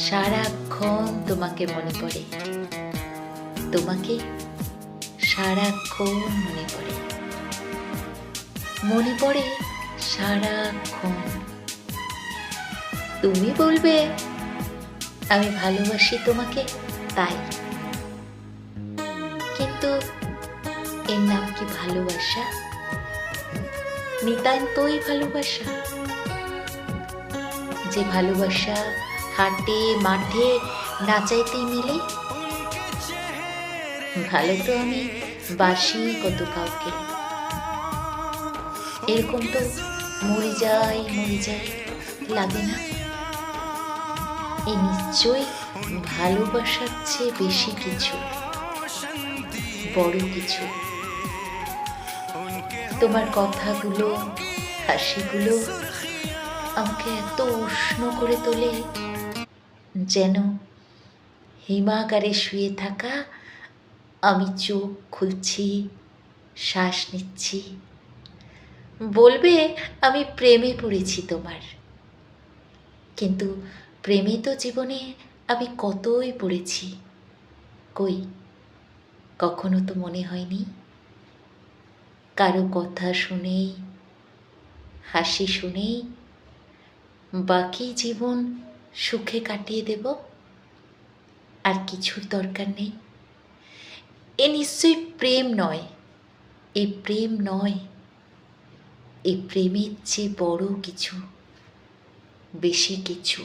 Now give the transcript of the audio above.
সারাক্ষণ তোমাকে মনে পড়ে, তোমাকে সারাক্ষণ মনে পড়ে, মনে পড়ে সারাক্ষণ। তুমি বলবে আমি ভালোবাসি তোমাকে, তাই। কিন্তু এর নাম কি ভালোবাসা? নিতান্তই ভালোবাসা? যে ভালোবাসা হাটে মাঠে নাচাইতেই মিলে? ভালো তো আমি বাসি কত কাউকে, এরকম তো মরে যায় লাগে না? এ নিশ্চয়ই ভালোবাসার চেয়ে বেশি কিছু, বড় কিছু। তোমার কথাগুলো, হাসিগুলো আমাকে এত উষ্ণ করে তোলে, যেন হিমাগারে শুয়ে থাকা আমি চোখ খুলছি, শ্বাস নিচ্ছি। বলবে আমি প্রেমে পড়েছি তোমার, কিন্তু প্রেমে তো জীবনে আমি কতই পড়েছি। কই, কখনো তো মনে হয়নি কারো কথা শুনেই, হাসি শুনেই বাকি জীবন সুখে কাটিয়ে দেব, আর কিছুর দরকার নেই। এ নিশ্চয়ই প্রেম নয়, এ প্রেম নয়, এ প্রেমের চেয়ে বড় কিছু, বেশি কিছু।